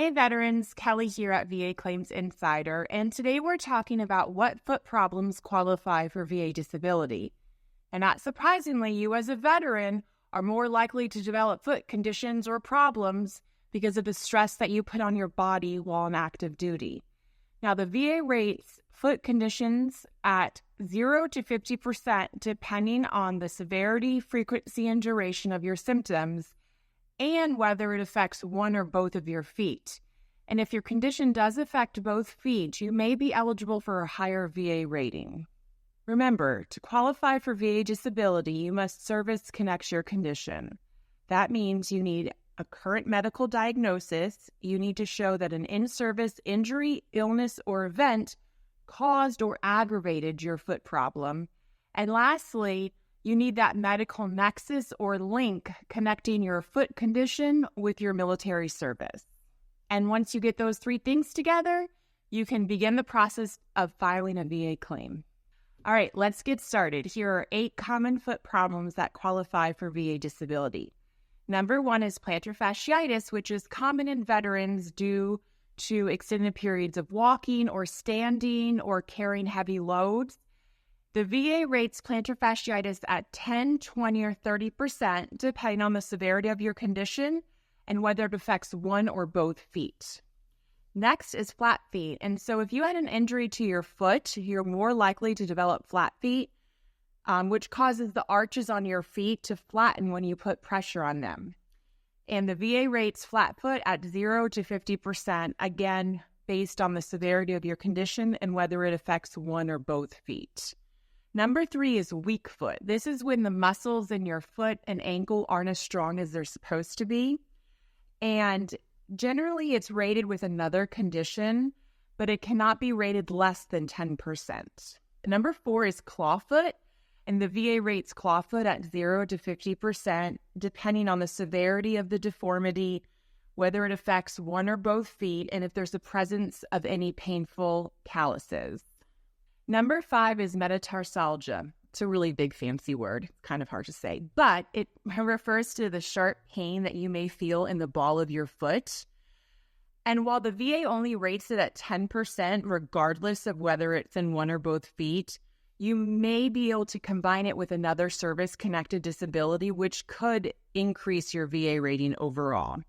Hey veterans, Kelly here at VA Claims Insider, and today we're talking about what foot problems qualify for VA disability. And not surprisingly, you as a veteran are more likely to develop foot conditions or problems because of the stress that you put on your body while on active duty. Now, the VA rates foot conditions at 0 to 50% depending on the severity, frequency, and duration of your symptoms, and whether it affects one or both of your feet. And if your condition does affect both feet, you may be eligible for a higher VA rating. Remember, to qualify for VA disability, you must service connect your condition. That means you need a current medical diagnosis, you need to show that an in-service injury, illness, or event caused or aggravated your foot problem, and lastly, you need that medical nexus or link connecting your foot condition with your military service. And once you get those three things together, you can begin the process of filing a VA claim. All right, let's get started. Here are 8 common foot problems that qualify for VA disability. Number 1 is plantar fasciitis, which is common in veterans due to extended periods of walking or standing or carrying heavy loads. The VA rates plantar fasciitis at 10, 20, or 30%, depending on the severity of your condition and whether it affects one or both feet. Next is flat feet. And so if you had an injury to your foot, you're more likely to develop flat feet, which causes the arches on your feet to flatten when you put pressure on them. And the VA rates flat foot at 0 to 50%, again, based on the severity of your condition and whether it affects one or both feet. Number 3 is weak foot. This is when the muscles in your foot and ankle aren't as strong as they're supposed to be. And generally, it's rated with another condition, but it cannot be rated less than 10%. Number 4 is clawfoot, and the VA rates clawfoot at 0 to 50%, depending on the severity of the deformity, whether it affects one or both feet, and if there's a presence of any painful calluses. Number 5 is metatarsalgia. It's a really big fancy word, kind of hard to say, but it refers to the sharp pain that you may feel in the ball of your foot. And while the VA only rates it at 10%, regardless of whether it's in one or both feet, you may be able to combine it with another service-connected disability, which could increase your VA rating overall.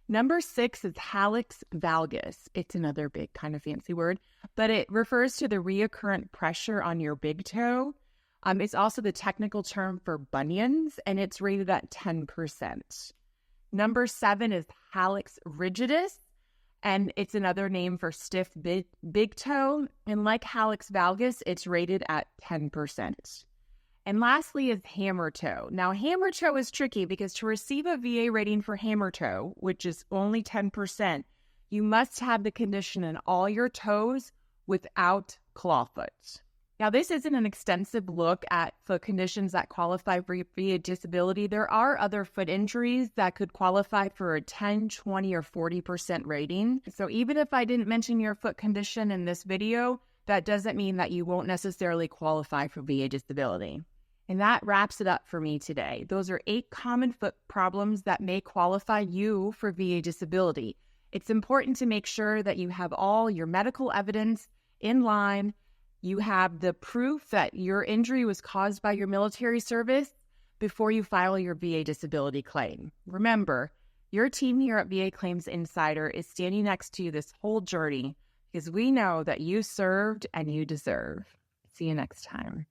Number 6 is Hallux Valgus. It's another big kind of fancy word, but it refers to the recurrent pressure on your big toe. It's also the technical term for bunions, and it's rated at 10%. Number 7 is Hallux Rigidus, and it's another name for stiff big toe. And like Hallux Valgus, it's rated at 10%. And lastly is hammer toe. Now, hammer toe is tricky because to receive a VA rating for hammer toe, which is only 10%, you must have the condition in all your toes without clawfoot. Now, this isn't an extensive look at foot conditions that qualify for VA disability. There are other foot injuries that could qualify for a 10, 20, or 40% rating. So even if I didn't mention your foot condition in this video, that doesn't mean that you won't necessarily qualify for VA disability. And that wraps it up for me today. Those are 8 common foot problems that may qualify you for VA disability. It's important to make sure that you have all your medical evidence in line. You have the proof that your injury was caused by your military service before you file your VA disability claim. Remember, your team here at VA Claims Insider is standing next to you this whole journey because we know that you served and you deserve. See you next time.